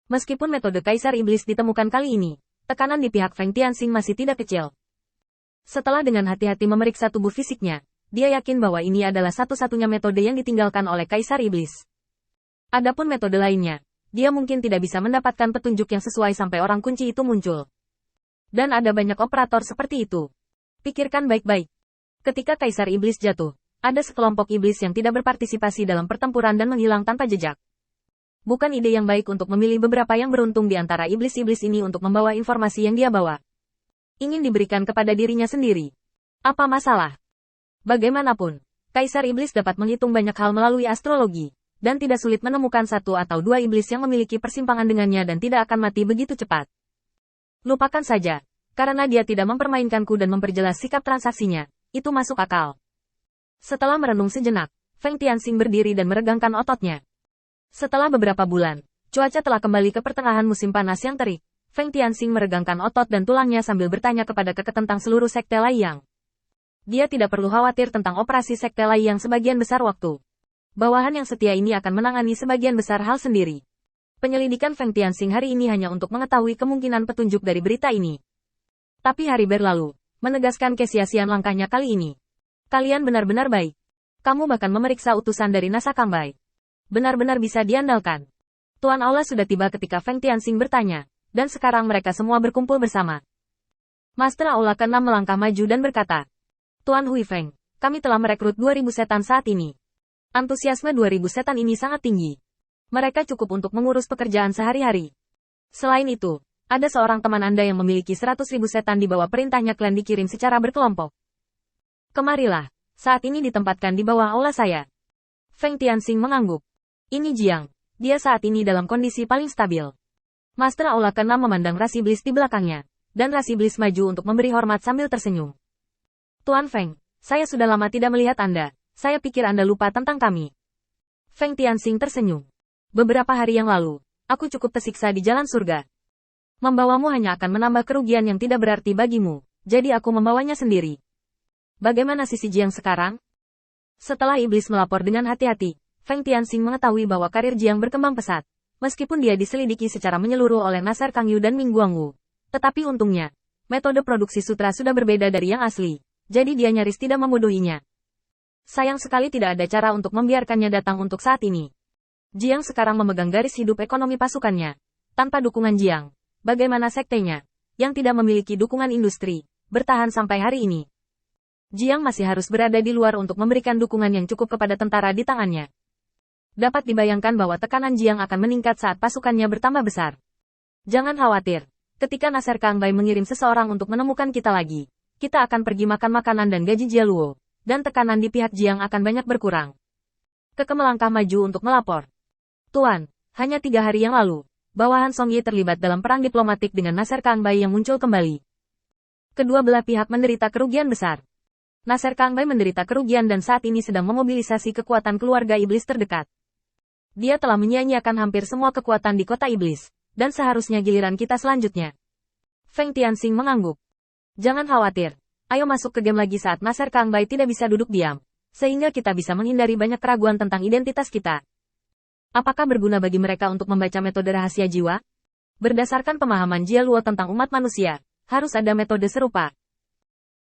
Meskipun metode Kaisar Iblis ditemukan kali ini, tekanan di pihak Feng Tianxing masih tidak kecil. Setelah dengan hati-hati memeriksa tubuh fisiknya, dia yakin bahwa ini adalah satu-satunya metode yang ditinggalkan oleh Kaisar Iblis. Adapun metode lainnya, dia mungkin tidak bisa mendapatkan petunjuk yang sesuai sampai orang kunci itu muncul. Dan ada banyak operator seperti itu. Pikirkan baik-baik. Ketika Kaisar Iblis jatuh, ada sekelompok iblis yang tidak berpartisipasi dalam pertempuran dan menghilang tanpa jejak. Bukan ide yang baik untuk memilih beberapa yang beruntung di antara iblis-iblis ini untuk membawa informasi yang dia bawa. Ingin diberikan kepada dirinya sendiri. Apa masalah? Bagaimanapun, Kaisar Iblis dapat menghitung banyak hal melalui astrologi, dan tidak sulit menemukan satu atau dua iblis yang memiliki persimpangan dengannya dan tidak akan mati begitu cepat. Lupakan saja, karena dia tidak mempermainkanku dan memperjelas sikap transaksinya, itu masuk akal. Setelah merenung sejenak, Feng Tianxing berdiri dan meregangkan ototnya. Setelah beberapa bulan, cuaca telah kembali ke pertengahan musim panas yang terik. Feng Tianxing meregangkan otot dan tulangnya sambil bertanya kepada Keke tentang seluruh sekte Laiyang. Dia tidak perlu khawatir tentang operasi sekte Laiyang sebagian besar waktu. Bawahan yang setia ini akan menangani sebagian besar hal sendiri. Penyelidikan Feng Tianxing hari ini hanya untuk mengetahui kemungkinan petunjuk dari berita ini. Tapi hari berlalu, menegaskan kesia-siaan langkahnya kali ini. Kalian benar-benar baik. Kamu bahkan memeriksa utusan dari Nasa Kangbai. Benar-benar bisa diandalkan. Tuan Aula sudah tiba ketika Feng Tianxing bertanya, dan sekarang mereka semua berkumpul bersama. Master Aula ke-6 melangkah maju dan berkata, Tuan Hui Feng, kami telah merekrut 2000 setan saat ini. Antusiasme 2000 setan ini sangat tinggi. Mereka cukup untuk mengurus pekerjaan sehari-hari. Selain itu, ada seorang teman Anda yang memiliki 100.000 setan di bawah perintahnya klan dikirim secara berkelompok. Kemarilah, saat ini ditempatkan di bawah aula saya. Feng Tianxing mengangguk. Ini Jiang, dia saat ini dalam kondisi paling stabil. Master Aula ke-6 memandang Ras Iblis di belakangnya, dan Ras Iblis maju untuk memberi hormat sambil tersenyum. Tuan Feng, saya sudah lama tidak melihat Anda, saya pikir Anda lupa tentang kami. Feng Tianxing tersenyum. Beberapa hari yang lalu, aku cukup tersiksa di jalan surga. Membawamu hanya akan menambah kerugian yang tidak berarti bagimu, jadi aku membawanya sendiri. Bagaimana sisi Jiang sekarang? Setelah iblis melapor dengan hati-hati, Feng Tianxing mengetahui bahwa karir Jiang berkembang pesat. Meskipun dia diselidiki secara menyeluruh oleh Nasar Kangyu dan Ming Guangwu. Tetapi untungnya, metode produksi sutra sudah berbeda dari yang asli, jadi dia nyaris tidak membodohinya. Sayang sekali tidak ada cara untuk membiarkannya datang untuk saat ini. Jiang sekarang memegang garis hidup ekonomi pasukannya. Tanpa dukungan Jiang, bagaimana sektenya, yang tidak memiliki dukungan industri, bertahan sampai hari ini? Jiang masih harus berada di luar untuk memberikan dukungan yang cukup kepada tentara di tangannya. Dapat dibayangkan bahwa tekanan Jiang akan meningkat saat pasukannya bertambah besar. Jangan khawatir, ketika Nasar Kangbai mengirim seseorang untuk menemukan kita lagi, kita akan pergi makan makanan dan gaji Jia Luo, dan tekanan di pihak Jiang akan banyak berkurang. Keke melangkah maju untuk melapor. Tuan, hanya 3 hari yang lalu, bawahan Song Yi terlibat dalam perang diplomatik dengan Nasar Kangbai yang muncul kembali. Kedua belah pihak menderita kerugian besar. Nasar Kangbai menderita kerugian dan saat ini sedang memobilisasi kekuatan keluarga iblis terdekat. Dia telah menyia-nyiakan hampir semua kekuatan di kota iblis, dan seharusnya giliran kita selanjutnya. Feng Tianxing mengangguk. Jangan khawatir, ayo masuk ke game lagi saat Nasar Kangbai tidak bisa duduk diam, sehingga kita bisa menghindari banyak keraguan tentang identitas kita. Apakah berguna bagi mereka untuk membaca metode rahasia jiwa? Berdasarkan pemahaman Jia Luo tentang umat manusia, harus ada metode serupa.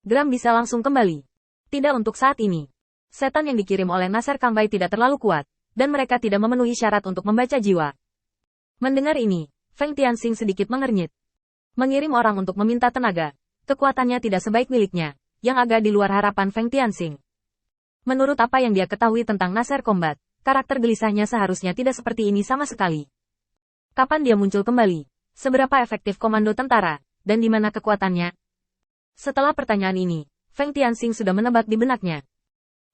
Gram bisa langsung kembali. Tidak untuk saat ini. Setan yang dikirim oleh Nasar Kangbai tidak terlalu kuat, dan mereka tidak memenuhi syarat untuk membaca jiwa. Mendengar ini, Feng Tianxing sedikit mengernyit. Mengirim orang untuk meminta tenaga, kekuatannya tidak sebaik miliknya, yang agak di luar harapan Feng Tianxing. Menurut apa yang dia ketahui tentang Nasar Combat, karakter gelisahnya seharusnya tidak seperti ini sama sekali. Kapan dia muncul kembali? Seberapa efektif komando tentara, dan di mana kekuatannya? Setelah pertanyaan ini, Feng Tianxing sudah menebak di benaknya.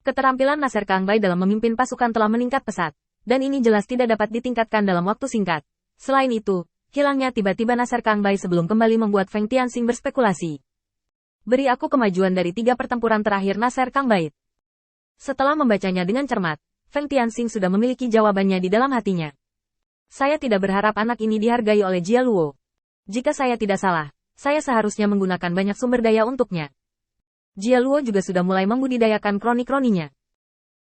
Keterampilan Nasar Kangbai dalam memimpin pasukan telah meningkat pesat, dan ini jelas tidak dapat ditingkatkan dalam waktu singkat. Selain itu, hilangnya tiba-tiba Nasar Kangbai sebelum kembali membuat Feng Tianxing berspekulasi. Beri aku kemajuan dari 3 pertempuran terakhir Nasar Kangbai. Setelah membacanya dengan cermat, Feng Tianxing sudah memiliki jawabannya di dalam hatinya. Saya tidak berharap anak ini dihargai oleh Jia Luo. Jika saya tidak salah, saya seharusnya menggunakan banyak sumber daya untuknya. Jia Luo juga sudah mulai membudidayakan kroni-kroninya.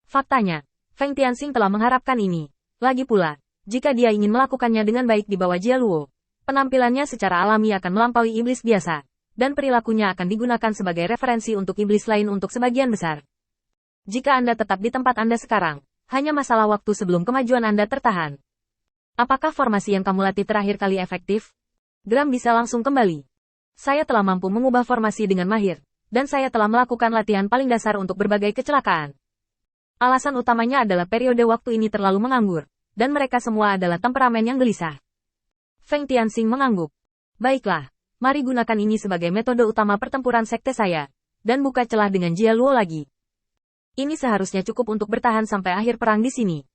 Faktanya, Feng Tianxing telah mengharapkan ini. Lagi pula, Jika dia ingin melakukannya dengan baik di bawah Jia Luo, penampilannya secara alami akan melampaui iblis biasa, dan perilakunya akan digunakan sebagai referensi untuk iblis lain untuk sebagian besar. Jika Anda tetap di tempat Anda sekarang, hanya masalah waktu sebelum kemajuan Anda tertahan. Apakah formasi yang kamu latih terakhir kali efektif? Graham bisa langsung kembali. Saya telah mampu mengubah formasi dengan mahir, dan saya telah melakukan latihan paling dasar untuk berbagai kecelakaan. Alasan utamanya adalah periode waktu ini terlalu menganggur, dan mereka semua adalah temperamen yang gelisah. Feng Tianxing mengangguk. Baiklah, mari gunakan ini sebagai metode utama pertempuran sekte saya, dan buka celah dengan Jia Luo lagi. Ini seharusnya cukup untuk bertahan sampai akhir perang di sini.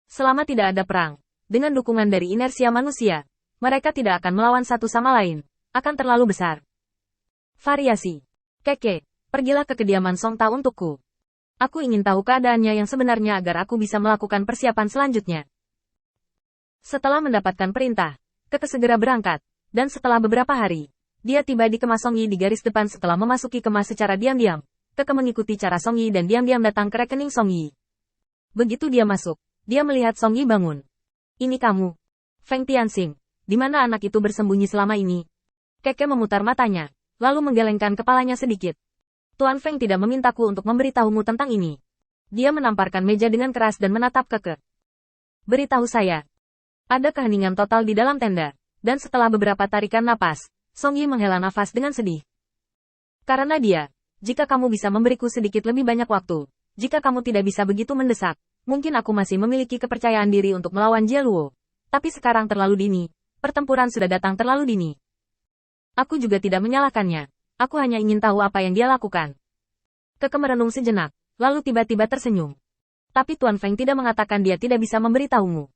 Selama tidak ada perang, dengan dukungan dari inersia manusia, mereka tidak akan melawan satu sama lain, akan terlalu besar. Variasi. Keke, pergilah ke kediaman Song Ta untukku. Aku ingin tahu keadaannya yang sebenarnya agar aku bisa melakukan persiapan selanjutnya. Setelah mendapatkan perintah, Keke segera berangkat, dan setelah beberapa hari, dia tiba di kemas Song Yi di garis depan setelah memasuki kemas secara diam-diam. Keke mengikuti cara Song Yi dan diam-diam datang ke rekening Song Yi. Begitu dia masuk, dia melihat Song Yi bangun. Ini kamu. Feng Tianxing, di mana anak itu bersembunyi selama ini? Keke memutar matanya, lalu menggelengkan kepalanya sedikit. Tuan Feng tidak memintaku untuk memberitahumu tentang ini. Dia menamparkan meja dengan keras dan menatap Keke. Beritahu saya. Ada keheningan total di dalam tenda, dan setelah beberapa tarikan napas, Song Yi menghela nafas dengan sedih. Karena dia, jika kamu bisa memberiku sedikit lebih banyak waktu, jika kamu tidak bisa begitu mendesak, mungkin aku masih memiliki kepercayaan diri untuk melawan Jia Luo. Tapi sekarang terlalu dini, pertempuran sudah datang terlalu dini. Aku juga tidak menyalahkannya, aku hanya ingin tahu apa yang dia lakukan. Keke merenung sejenak, lalu tiba-tiba tersenyum. Tapi Tuan Feng tidak mengatakan dia tidak bisa memberitahumu.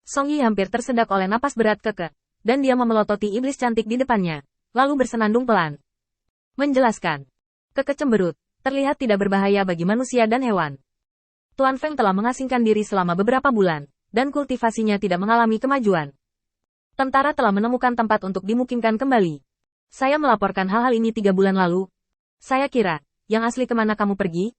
Song Yi hampir tersedak oleh napas berat Keke, dan dia memelototi iblis cantik di depannya, lalu bersenandung pelan. Menjelaskan. Keke cemberut, terlihat tidak berbahaya bagi manusia dan hewan. Tuan Feng telah mengasingkan diri selama beberapa bulan, dan kultivasinya tidak mengalami kemajuan. Tentara telah menemukan tempat untuk dimukimkan kembali. Saya melaporkan hal-hal ini 3 bulan lalu. Saya kira, yang asli kemana kamu pergi?